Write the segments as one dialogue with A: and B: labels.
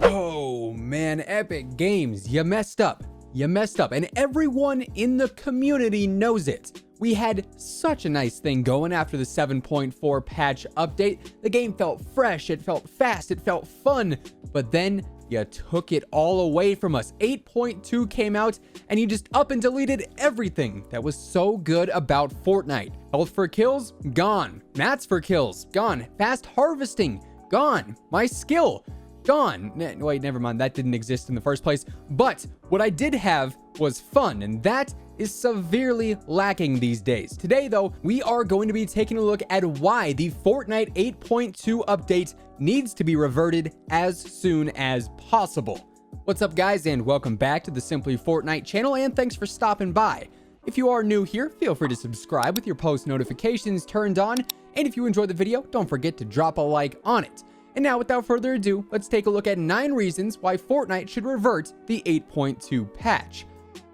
A: Oh man, Epic Games, you messed up. You messed up, and everyone in the community knows it. We had such a nice thing going after the 7.4 patch update. The game felt fresh, it felt fast, it felt fun, but then you took it all away from us. 8.2 came out, and you just up and deleted everything that was so good about Fortnite. Health for kills? Gone. Mats for kills? Gone. Fast harvesting? Gone. My skill? Gone. Wait, never mind. That didn't exist in the first place. But what I did have was fun, and that is severely lacking these days. Today, though, we are going to be taking a look at why the Fortnite 8.2 update needs to be reverted as soon as possible. What's up, guys, and welcome back to the Simply Fortnite channel, and thanks for stopping by. If you are new here, feel free to subscribe with your post notifications turned on, and if you enjoyed the video, don't forget to drop a like on it. And now, without further ado, let's take a look at 9 reasons why Fortnite should revert the 8.2 patch.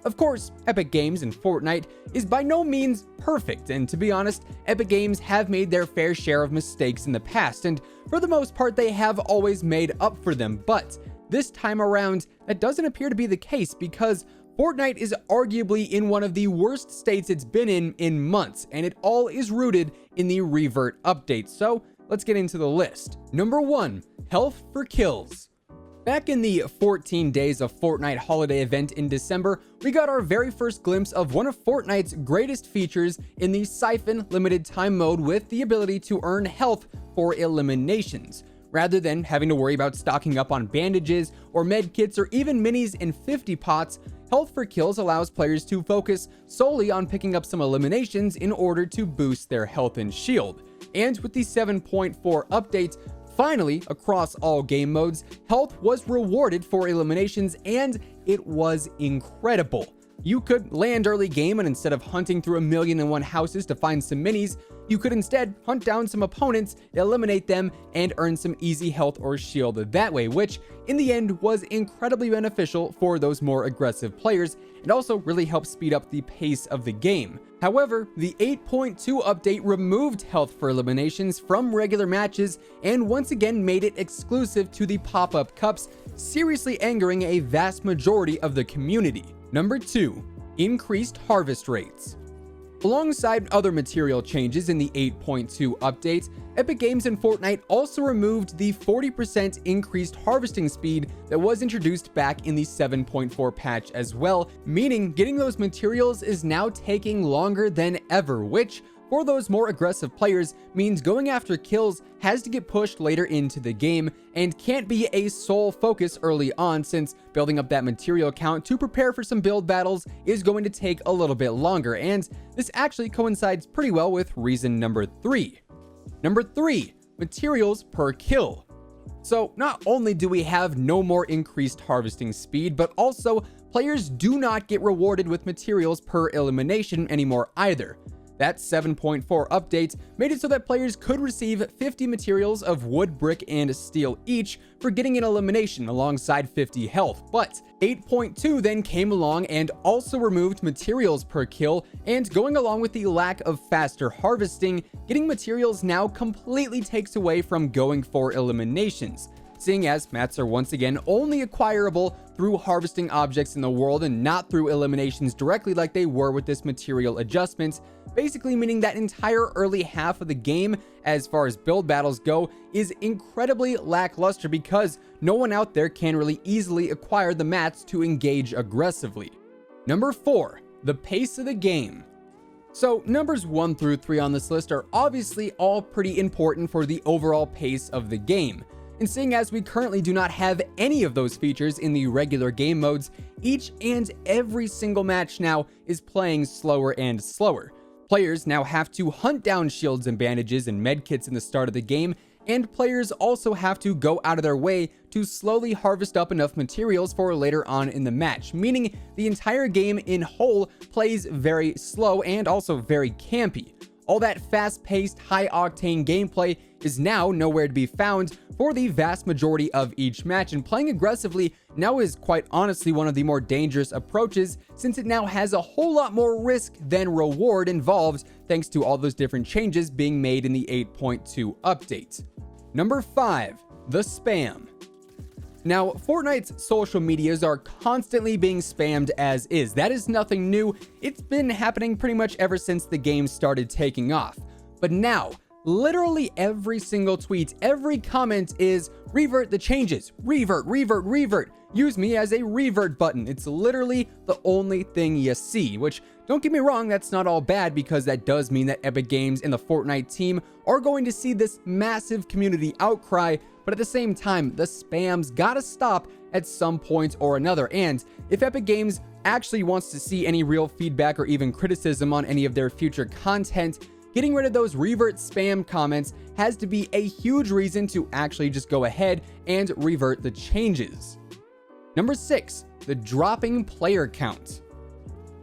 A: Of course, Epic Games and Fortnite is by no means perfect, and to be honest, Epic Games have made their fair share of mistakes in the past, and for the most part, they have always made up for them. But this time around, that doesn't appear to be the case, because Fortnite is arguably in one of the worst states it's been in months, and it all is rooted in the REVERT update. So let's get into the list. Number 1, health for kills. Back in the 14 days of Fortnite holiday event in December, we got our very first glimpse of one of Fortnite's greatest features in the Siphon limited time mode, with the ability to earn health for eliminations. Rather than having to worry about stocking up on bandages or med kits or even minis in 50 pots, health for kills allows players to focus solely on picking up some eliminations in order to boost their health and shield. And with the 7.4 update, finally, across all game modes, health was rewarded for eliminations, and it was incredible. You could land early game, and instead of hunting through 1,000,001 houses to find some minis, you could instead hunt down some opponents, eliminate them, and earn some easy health or shield that way, which in the end was incredibly beneficial for those more aggressive players, and also really helped speed up the pace of the game. However, the 8.2 update removed health for eliminations from regular matches and once again made it exclusive to the pop-up cups, seriously angering a vast majority of the community. Number 2, increased harvest rates. Alongside other material changes in the 8.2 update, Epic Games and Fortnite also removed the 40% increased harvesting speed that was introduced back in the 7.4 patch as well, meaning getting those materials is now taking longer than ever, which for those more aggressive players means going after kills has to get pushed later into the game and can't be a sole focus early on, since building up that material count to prepare for some build battles is going to take a little bit longer, and this actually coincides pretty well with reason number 3. Number 3, materials per kill. So not only do we have no more increased harvesting speed, but also players do not get rewarded with materials per elimination anymore either. That 7.4 update made it so that players could receive 50 materials of wood, brick, and steel each for getting an elimination alongside 50 health. But 8.2 then came along and also removed materials per kill, and going along with the lack of faster harvesting, getting materials now completely takes away from going for eliminations, seeing as mats are once again only acquirable through harvesting objects in the world and not through eliminations directly like they were with this material adjustment, basically meaning that entire early half of the game, as far as build battles go, is incredibly lackluster because no one out there can really easily acquire the mats to engage aggressively. Number 4, the pace of the game. So numbers 1 through 3 on this list are obviously all pretty important for the overall pace of the game. And seeing as we currently do not have any of those features in the regular game modes, each and every single match now is playing slower and slower. Players now have to hunt down shields and bandages and medkits in the start of the game, and players also have to go out of their way to slowly harvest up enough materials for later on in the match, meaning the entire game in whole plays very slow and also very campy. All that fast-paced, high-octane gameplay is now nowhere to be found for the vast majority of each match, and playing aggressively now is quite honestly one of the more dangerous approaches, since it now has a whole lot more risk than reward involved thanks to all those different changes being made in the 8.2 update. Number 5, the spam. Now, Fortnite's social medias are constantly being spammed as is. That is nothing new. It's been happening pretty much ever since the game started taking off. But now, literally every single tweet, every comment is revert the changes, revert, revert, revert. Use me as a revert button. It's literally the only thing you see, which, don't get me wrong, that's not all bad, because that does mean that Epic Games and the Fortnite team are going to see this massive community outcry. But at the same time, the spams gotta stop at some point or another. And if Epic Games actually wants to see any real feedback or even criticism on any of their future content, getting rid of those revert spam comments has to be a huge reason to actually just go ahead and revert the changes. Number 6, the dropping player count.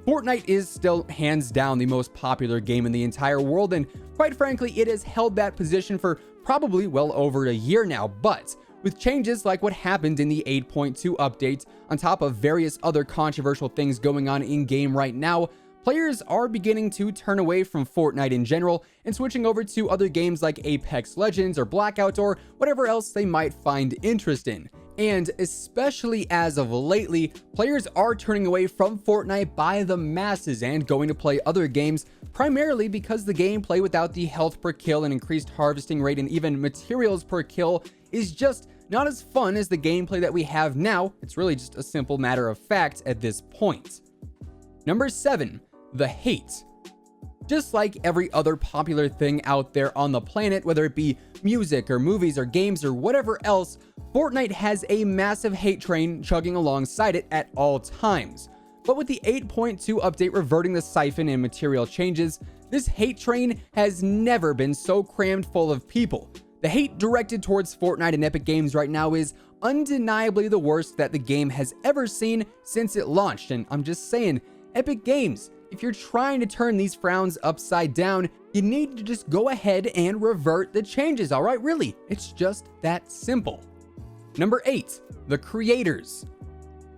A: Fortnite is still hands down the most popular game in the entire world, and quite frankly, it has held that position for probably well over a year now. But with changes like what happened in the 8.2 update, on top of various other controversial things going on in game right now, players are beginning to turn away from Fortnite in general and switching over to other games like Apex Legends or Blackout or whatever else they might find interest in. And especially as of lately, players are turning away from Fortnite by the masses and going to play other games, primarily because the gameplay without the health per kill and increased harvesting rate and even materials per kill is just not as fun as the gameplay that we have now. It's really just a simple matter of fact at this point. Number 7, the hate. Just like every other popular thing out there on the planet, whether it be music or movies or games or whatever else, Fortnite has a massive hate train chugging alongside it at all times. But with the 8.2 update reverting the siphon and material changes, this hate train has never been so crammed full of people. The hate directed towards Fortnite and Epic Games right now is undeniably the worst that the game has ever seen since it launched. And I'm just saying, Epic Games, if you're trying to turn these frowns upside down, you need to just go ahead and revert the changes, all right? Really, it's just that simple. Number 8, the creators.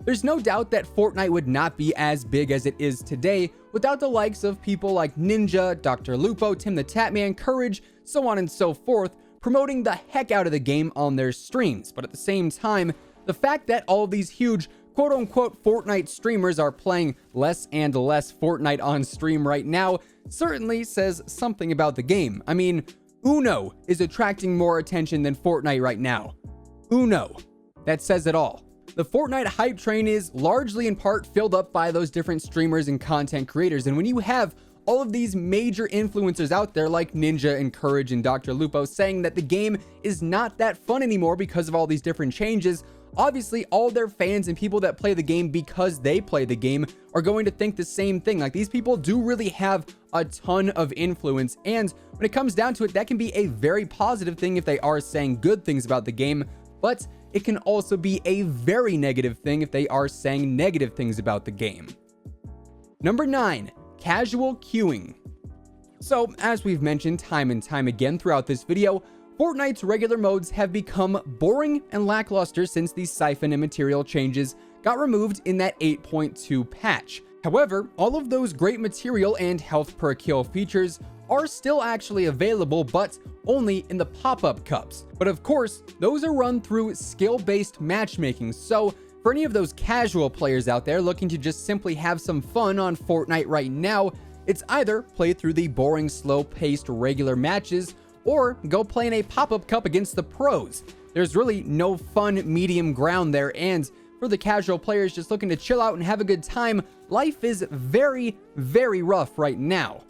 A: There's no doubt that Fortnite would not be as big as it is today without the likes of people like Ninja, Dr. Lupo, Tim the Tatman, Courage, so on and so forth, promoting the heck out of the game on their streams. But at the same time, the fact that all of these huge quote-unquote Fortnite streamers are playing less and less Fortnite on stream right now certainly says something about the game. I mean, Uno is attracting more attention than Fortnite right now. Uno. That says it all. The Fortnite hype train is largely in part filled up by those different streamers and content creators, and when you have all of these major influencers out there like Ninja and Courage and Dr. Lupo saying that the game is not that fun anymore because of all these different changes, obviously all their fans and people that play the game because they play the game are going to think the same thing. Like, these people do really have a ton of influence, and when it comes down to it, that can be a very positive thing if they are saying good things about the game, but it can also be a very negative thing if they are saying negative things about the game. Number 9, casual queuing. So, as we've mentioned time and time again throughout this video, Fortnite's regular modes have become boring and lackluster since the siphon and material changes got removed in that 8.2 patch. However, all of those great material and health per kill features are still actually available, but only in the pop-up cups. But of course, those are run through skill-based matchmaking, so for any of those casual players out there looking to just simply have some fun on Fortnite right now, it's either play through the boring, slow-paced regular matches, or go play in a pop-up cup against the pros. There's really no fun medium ground there, and for the casual players just looking to chill out and have a good time, life is very, very rough right now.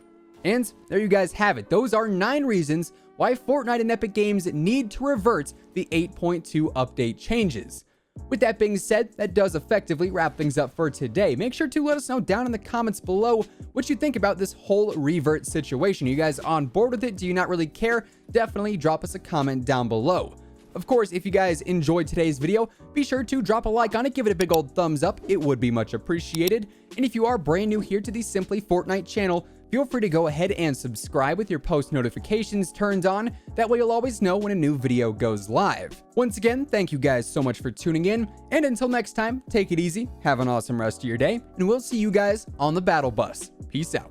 A: And there you guys have it. Those are 9 reasons why Fortnite and Epic Games need to revert the 8.2 update changes. With that being said, that does effectively wrap things up for today. Make sure to let us know down in the comments below what you think about this whole revert situation. Are you guys on board with it? Do you not really care? Definitely drop us a comment down below. Of course, if you guys enjoyed today's video, be sure to drop a like on it, give it a big old thumbs up. It would be much appreciated. And if you are brand new here to the Simply Fortnite channel, feel free to go ahead and subscribe with your post notifications turned on. That way you'll always know when a new video goes live. Once again, thank you guys so much for tuning in. And until next time, take it easy, have an awesome rest of your day, and we'll see you guys on the battle bus. Peace out.